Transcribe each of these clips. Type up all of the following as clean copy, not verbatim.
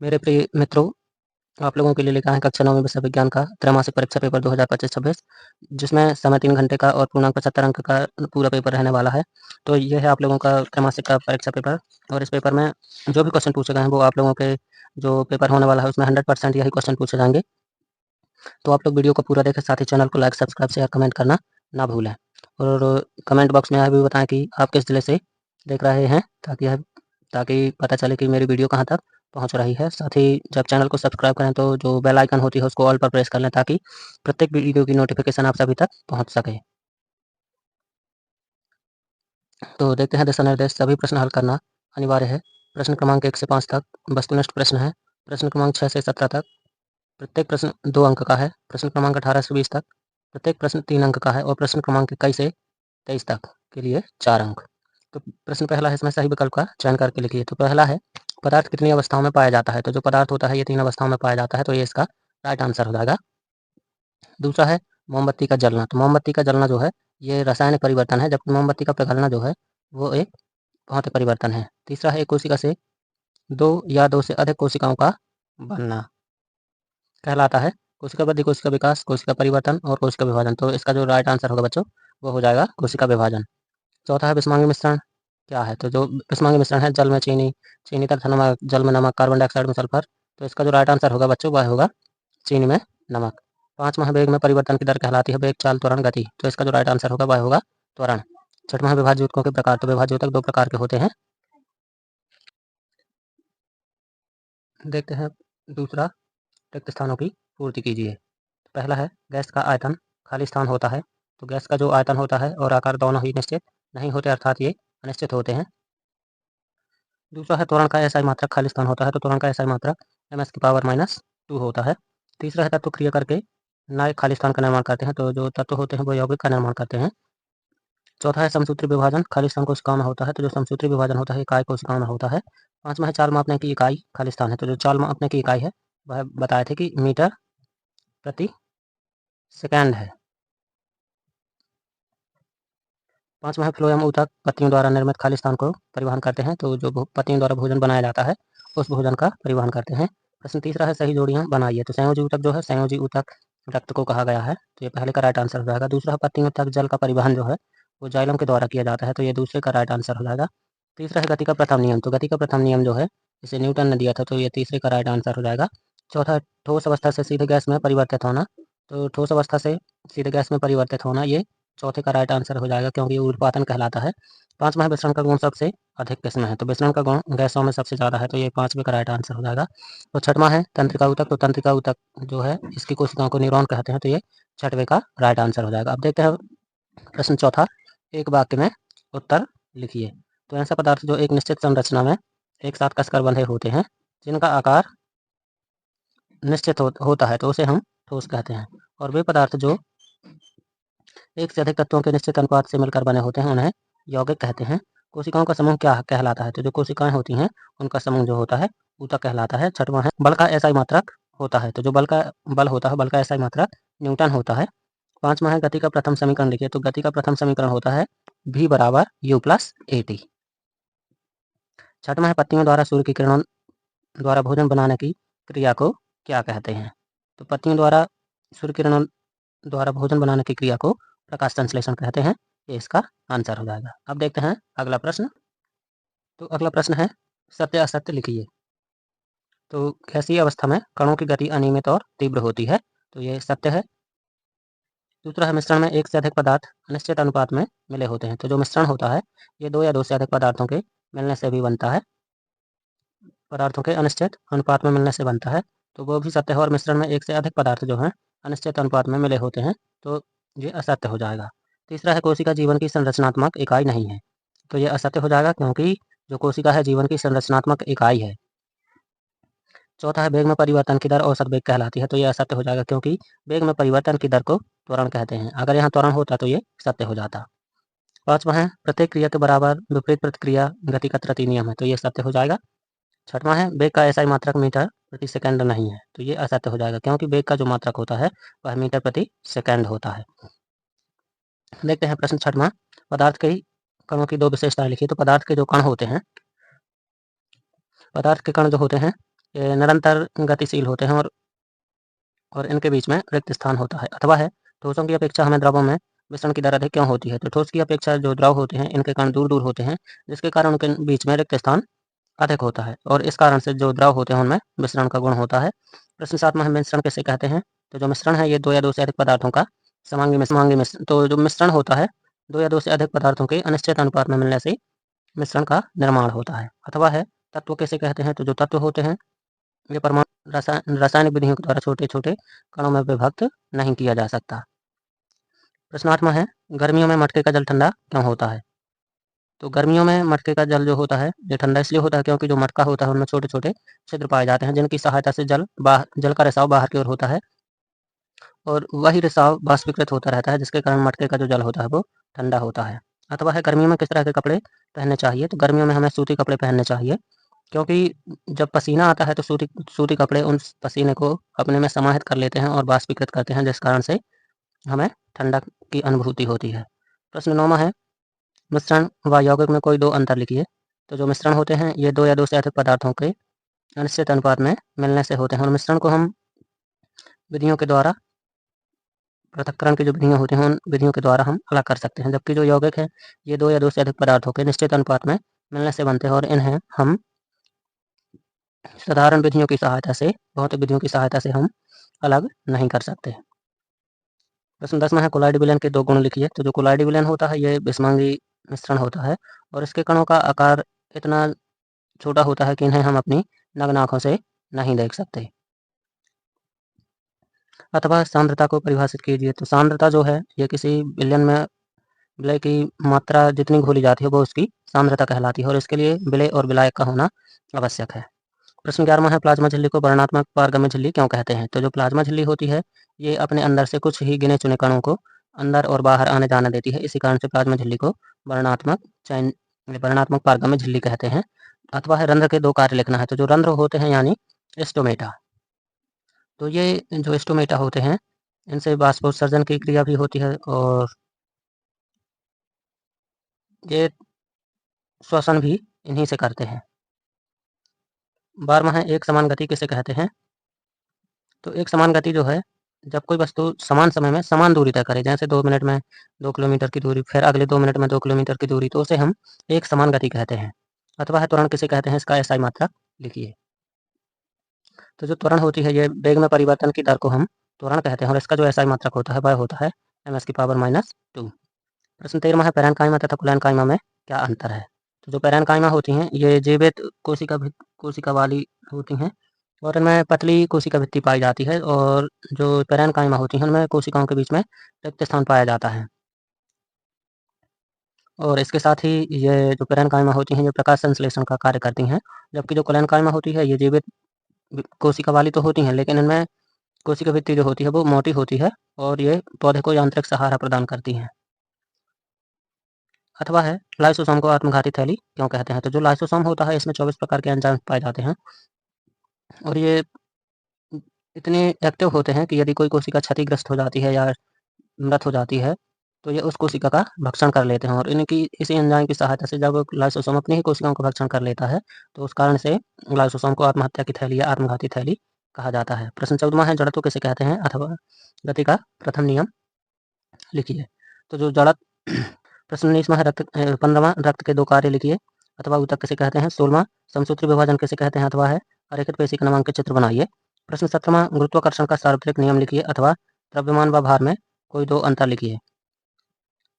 मेरे प्रिय मित्रों, आप लोगों के लिए लेकर आए हैं कक्षा 9 में विषय विज्ञान का त्रैमासिक परीक्षा पेपर 2025-26 जिसमें समय 3 घंटे का और पूर्णांक 75 अंक का पूरा पेपर रहने वाला है। तो ये है आप लोगों का त्रैमासिक का परीक्षा पेपर और इस पेपर में जो भी क्वेश्चन पूछे गए हैं वो आप लोगों के जो पेपर होने वाला है उसमें 100% यही क्वेश्चन पूछे जाएँगे। तो आप लोग वीडियो को पूरा देखें, साथ ही चैनल को लाइक, सब्सक्राइब, शेयर, कमेंट करना ना भूलें। और कमेंट बॉक्स में यह भी बताएँ कि आप किस ज़िले से देख रहे हैं ताकि पता चले कि मेरी वीडियो कहाँ तक पहुँच रही है। साथ ही जब चैनल को सब्सक्राइब करें तो जो बेल आइकन होती है उसको ऑल पर प्रेस कर लें ताकि प्रत्येक वीडियो की नोटिफ़िकेशन आप सभी तक पहुँच सके। तो देखते हैं दिशा निर्देश। सभी प्रश्न हल करना अनिवार्य है। प्रश्न क्रमांक 1 से 5 तक वस्तुनिष्ठ प्रश्न है। प्रश्न क्रमांक 6 से 17 तक प्रत्येक प्रश्न 2 अंक का है। प्रश्न क्रमांक 18 से 20 तक प्रत्येक प्रश्न 3 अंक का है और प्रश्न क्रमांक 21 से 23 तक के लिए 4 अंक। तो प्रश्न पहला है, इसमें सही विकल्प का चयन करके लिखिए। तो पहला है, पदार्थ कितनी अवस्थाओं में पाया जाता है? तो जो पदार्थ होता है ये 3 अवस्थाओं में पाया जाता है, तो ये इसका राइट आंसर हो जाएगा। दूसरा है मोमबत्ती का जलना। तो मोमबत्ती का जलना जो है ये रासायनिक परिवर्तन है, जबकि मोमबत्ती का पिघलना जो है वो एक भौतिक परिवर्तन है। तीसरा है, एक कोशिका से 2 या 2 से अधिक कोशिकाओं का बनना कहलाता है कोशिका वृद्धि, कोशिका विकास, कोशिका परिवर्तन और कोशिका विभाजन। तो इसका जो राइट आंसर होगा बच्चों वो हो जाएगा कोशिका विभाजन। चौथा है विषमांगी मिश्रण क्या है? तो जो विषमांगी मिश्रण है, जल में चीनी, चीनी तथा नमक, जल में नमक, कार्बन डाइऑक्साइड में सल्फर। तो इसका जो राइट आंसर होगा बच्चों वह होगा चीनी में नमक। पाँचवा है वेग में परिवर्तन की दर कहलाती है वेग, चाल, त्वरण, गति। तो इसका जो राइट आंसर होगा वह होगा त्वरण। छठवां है विभाज्य ऊतकों के प्रकार। तो विभाज्य ऊतक 2 प्रकार के होते हैं। देखते हैं दूसरा, रिक्त स्थानों की पूर्ति कीजिए। पहला है गैस का आयतन, खाली स्थान होता है। तो गैस का जो आयतन होता है और आकार दोनों ही निश्चित नहीं होते, अर्थात ये अनिश्चित होते हैं। दूसरा है त्वरण का एसआई मात्रक, खाली स्थान होता है। तो त्वरण का एसआई मात्रक ms⁻² होता है। तीसरा है तत्व क्रिया करके ना खाली स्थान का निर्माण करते हैं। तो जो तत्व होते हैं वो यौगिक का निर्माण करते हैं। चौथा है समसूत्री विभाजन, खाली स्थान कोशिकाओं में होता है। तो जो समसूत्री विभाजन होता है इकाई कोशिकाओं में होता है। पांचवा है चाल मापने की इकाई, खाली स्थान है। तो जो चाल मापने की इकाई है वह बताए थे कि मीटर प्रति सेकेंड है। पांचवा है फ्लोएम ऊतक पत्तियों द्वारा निर्मित खाली स्थान को परिवहन करते हैं। तो जो पत्तियों द्वारा भोजन बनाया जाता है उस भोजन का परिवहन करते हैं। प्रश्न तीसरा है सही जोड़ियां बनाइए। तो संयोजी ऊतक जो है, संयोजी ऊतक रक्त को कहा गया है। तो ये पहले का राइट आंसर हो जाएगा। दूसरा है पत्तियों तक जल का परिवहन जो है वो जाइलम के द्वारा किया जाता है। तो ये दूसरे का राइट आंसर हो जाएगा। तीसरा है गति का प्रथम नियम। तो गति का प्रथम नियम जो है इसे न्यूटन ने दिया था। तो ये तीसरे का राइट आंसर हो जाएगा। चौथा है ठोस अवस्था से सीधे गैस में परिवर्तित होना। तो ठोस अवस्था से सीधे गैस में परिवर्तित होना ये चौथे का राइट आंसर हो जाएगा, क्योंकि ये ऊर्ध्वपातन कहलाता है। पांचवा है विसरण का गुण सबसे अधिक किसमें है? तो विसरण का गुण गैसों में सबसे ज़्यादा है। तो ये पांचवे का राइट आंसर हो जाएगा। तो छठवां है तंत्रिका ऊतक। तो तंत्रिका ऊतक जो है इसकी कोशिकाओं को न्यूरॉन कहते हैं। तो ये छठवें का राइट आंसर हो जाएगा। अब देखते हैं प्रश्न चौथा, एक वाक्य में उत्तर लिखिए। तो ऐसा पदार्थ जो एक निश्चित संरचना में एक साथ कसकर बंधे होते हैं, जिनका आकार निश्चित होता है, तो उसे हम ठोस कहते हैं। और वे पदार्थ जो एक से अधिक तत्वों के निश्चित अनुपात से मिलकर बने होते हैं उन्हें यौगिक कहते हैं। कोशिकाओं का समूह क्या कहलाता है? तो जो कोशिकाएं होती हैं उनका समूह जो होता है ऊतक कहलाता है। छठवां है बल का एसआई मात्रक होता है। तो जो बल होता है, बल का एसआई मात्रक न्यूटन होता है। पांचवा है गति का प्रथम समीकरण लिखिए। तो गति का प्रथम समीकरण होता है v बराबर u प्लस ए टी। छठवां है पत्तियों द्वारा सूर्य की किरणों द्वारा भोजन बनाने की क्रिया को क्या कहते हैं? तो पत्तियों द्वारा सूर्य किरणों द्वारा भोजन बनाने की क्रिया को प्रकाश संश्लेषण कहते हैं। ये इसका आंसर हो जाएगा। अब देखते हैं अगला प्रश्न। तो अगला प्रश्न है सत्य असत्य लिखिए। तो गैसीय अवस्था में कणों की गति अनियमित और तीव्र होती है। तो ये सत्य है। दूसरा है मिश्रण में एक से अधिक पदार्थ अनिश्चित अनुपात में मिले होते हैं। तो जो मिश्रण होता है ये 2 या 2 से अधिक पदार्थों के मिलने से भी बनता है, पदार्थों के अनिश्चित अनुपात में मिलने से बनता है। तो वो भी सत्य है। और मिश्रण में एक से अधिक पदार्थ जो हैं अनिश्चित अनुपात में मिले होते हैं, तो ये असत्य हो जाएगा। तीसरा है कोशिका जीवन की संरचनात्मक इकाई नहीं है। तो ये असत्य हो जाएगा, क्योंकि जो कोशिका है जीवन की संरचनात्मक इकाई है। चौथा है वेग में परिवर्तन की दर औसत वेग कहलाती है। तो ये असत्य हो जाएगा, क्योंकि वेग में परिवर्तन की दर को त्वरण कहते हैं। अगर यहाँ त्वरण होता तो ये सत्य हो जाता। पांचवा है प्रत्येक क्रिया के बराबर विपरीत प्रतिक्रिया गति का तृतीय नियम है। तो ये सत्य हो जाएगा। छठवां है वेग का एसआई मात्रक मीटर प्रति सेकंड नहीं है। तो ये असत्य हो जाएगा, क्योंकि वेग का जो मात्रक होता है वह मीटर प्रति सेकंड होता है। देखते हैं प्रश्न छठवां, पदार्थ के कणों की 2 विशेषताएं लिखिए। तो पदार्थ के जो कण होते हैं, पदार्थ के कण जो होते हैं ये निरंतर गतिशील होते हैं और इनके बीच में रिक्त स्थान होता है। अथवा है ठोसों की अपेक्षा हमें द्रवों में विसरण की दर अधिक क्यों होती है? तो ठोस की अपेक्षा जो द्रव होते हैं इनके कण दूर दूर होते हैं, जिसके कारण उनके बीच में रिक्त स्थान अधिक होता है और इस कारण से जो द्रव होते हैं उनमें मिश्रण का गुण होता है। प्रश्न 7 में हम मिश्रण किसे कहते हैं? तो जो मिश्रण है ये दो या दो से अधिक पदार्थों का समांगी मिश्रण। तो जो मिश्रण होता है दो या दो से अधिक पदार्थों के अनिश्चित अनुपात में मिलने से मिश्रण का निर्माण होता है। अथवा है तत्व किसे कहते हैं? तो जो तत्व होते हैं ये परमाणु रासायनिक विधियों के द्वारा छोटे छोटे कणों में विभक्त नहीं किया जा सकता। प्रश्न 8वां है गर्मियों में मटके का जल ठंडा क्यों होता है? तो गर्मियों में मटके का जल जो होता है ये ठंडा इसलिए होता है क्योंकि जो मटका होता है उनमें छोटे छोटे छिद्र पाए जाते हैं जिनकी सहायता से जल का रिसाव बाहर की ओर होता है और वही रिसाव वाष्पीकृत होता रहता है, जिसके कारण मटके का जो जल होता है वो ठंडा होता है। अथवा है गर्मियों में किस तरह के कपड़े पहनने चाहिए? तो गर्मियों में हमें सूती कपड़े पहनने चाहिए क्योंकि जब पसीना आता है तो सूती सूती कपड़े उन पसीने को अपने में समाहित कर लेते हैं और वाष्पीकृत करते हैं, जिस कारण से हमें ठंडक की अनुभूति होती है। प्रश्न 9वां है मिश्रण व यौगिक में कोई दो अंतर लिखिए। तो जो मिश्रण होते हैं ये दो या दो से अधिक पदार्थों के अनिश्चित अनुपात में मिलने से होते हैं और मिश्रण को हम विधियों के द्वारा पृथक्करण की जो विधियां होती हैं उन विधियों के द्वारा हम अलग कर सकते हैं, जबकि जो यौगिक है ये दो या दो से अधिक पदार्थों के निश्चित अनुपात में मिलने से बनते हैं और इन्हें हम साधारण विधियों की सहायता से भौतिक विधियों की सहायता से हम अलग नहीं कर सकते। प्रश्न 10 में है कोलाइड विलयन के दो गुण लिखिए। तो जो कोलाइड विलयन होता है ये विषमांगी मिश्रण होता है और इसके कणों का आकार इतना छोटा होता है कि इन्हें हम अपनी नग्न आंखों से नहीं देख सकते। अथवा सांद्रता को परिभाषित कीजिए। तो सांद्रता जो है ये किसी विलयन में विलय की मात्रा जितनी घोली जाती है वो उसकी सांद्रता कहलाती है और इसके लिए विलय और विलायक का होना आवश्यक है। प्रश्न 11वां है प्लाज्मा झिल्ली को वर्णनात्मक पारगम्य झिल्ली क्यों कहते हैं? तो जो प्लाज्मा झिल्ली होती है ये अपने अंदर से कुछ ही गिने चुने कणों को अंदर और बाहर आने जाने देती है, इसी कारण से प्लाज्मा झिल्ली को वर्णनात्मक चयन वर्णनात्मक पारगम्य झिल्ली कहते हैं। अथवा है रंध्र के दो कार्य लिखना है। तो जो रंध्र होते हैं यानी स्टोमेटा, तो ये जो स्टोमेटा होते हैं इनसे बाष्पोत्सर्जन की क्रिया भी होती है और ये श्वसन भी इन्हीं से करते हैं। 12वां है एक समान गति किसे कहते हैं? तो एक समान गति जो है जब कोई वस्तु समान समय में समान दूरी तय करे, जैसे 2 मिनट में 2 किलोमीटर की दूरी, फिर अगले 2 मिनट में 2 किलोमीटर की दूरी, तो उसे हम एक समान गति कहते हैं। अथवा है त्वरण किसे कहते हैं? इसका एसआई मात्रक लिखिए। तो जो त्वरण होती है ये वेग में परिवर्तन की दर को हम त्वरण कहते हैं और इसका जो एसआई मात्रक होता है वह होता है ms⁻²। प्रश्न 13वां है पैरेन्काइमा तथा कुलेनकाइमा में क्या अंतर है? तो जो पैरेन्काइमा होती हैं ये जीवित कोशिका वाली होती हैं और इनमें पतली कोशिका भित्ति पाई जाती है और जो पैरेन्काइमा होती हैं उनमें कोशिकाओं के बीच में रिक्त स्थान पाया जाता है। और इसके साथ ही ये जो पैरेन्काइमा होती हैं ये प्रकाश संश्लेषण का कार्य करती हैं, जबकि जो कुलेनकाइमा होती है ये जीवित कोशिका वाली तो होती हैं लेकिन इनमें कोशिका भित्ति जो होती है वो मोटी होती है और ये पौधे को यांत्रिक सहारा प्रदान करती हैं। अथवा है लाइसोसोम को आत्मघाती थैली क्यों कहते हैं? तो जो लाइसोसोम होता है इसमें 24 प्रकार के एंजाइम पाए जाते हैं और ये इतने एक्टिव होते हैं कि यदि कोई कोशिका क्षतिग्रस्त हो जाती है या मृत हो जाती है तो ये उस कोशिका का भक्षण कर लेते हैं और इनकी इसी एंजाइम की सहायता से जब लाइसोसोम अपनी ही कोशिकाओं का भक्षण कर लेता है तो उस कारण से लाइसोसोम को आत्महत्या की थैली या आत्मघाती थैली कहा जाता है। प्रश्न 14वां है जड़त्व किसे कहते हैं? अथवा गति का प्रथम नियम लिखिए। तो जो जड़त प्रश्न 19वां है 15वां रक्त के दो कार्य लिखिए अथवा ऊतक किसे कहते हैं? 16वां समसूत्री विभाजन किसे कहते हैं? अथवा है अरेखित पेशी का नामांकित चित्र बनाइए। प्रश्न 17वां गुरुत्वाकर्षण का सार्वत्रिक नियम लिखिए अथवा द्रव्यमान व भार में कोई दो अंतर लिखिए।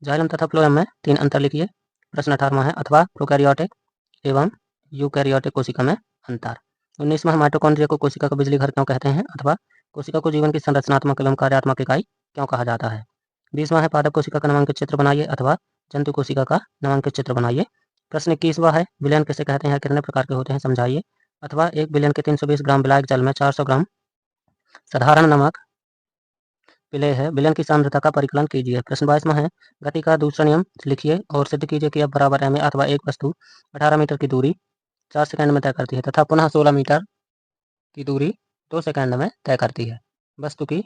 जाइलम तथा फ्लोएम में 3 अंतर लिखिए। प्रश्न 18वां है अथवा प्रोकैरियोटिक एवं यूकैरियोटिक कोशिका में अंतर। 19वां है माइटोकॉन्ड्रिया को कोशिका का बिजली घर क्यों कहते हैं? अथवा कोशिका को जीवन की संरचनात्मक एवं कार्यात्मक इकाई क्यों कहा जाता है? 20वां है पादप कोशिका का नामांकित चित्र बनाइए अथवा जंतु कोशिका का नामांकित चित्र बनाइए। प्रश्न 21वां है विलयन किसे कहते हैं? कितने प्रकार के होते हैं समझाइए। अथवा एक विलयन के 320 ग्राम विलायक जल में 400 ग्राम साधारण नमक विलय है, विलयन की सांद्रता का परिकलन कीजिए। प्रश्न 22वां है गति का दूसरा नियम लिखिए और सिद्ध कीजिए कि F बराबर ma अथवा एक वस्तु 18 मीटर की दूरी 4 सेकंड में तय करती है तथा पुनः 16 मीटर की दूरी 2 सेकंड में तय करती है। वस्तु की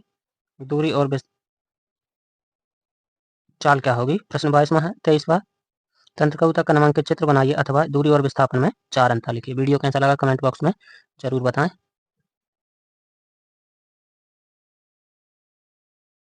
दूरी और चाल क्या होगी? प्रश्न 23वां तंत्र का नामांकित चित्र बनाइए अथवा दूरी और विस्थापन में 4 अंतर लिखिए। वीडियो कैसा लगा कमेंट बॉक्स में ज़रूर बताएँ।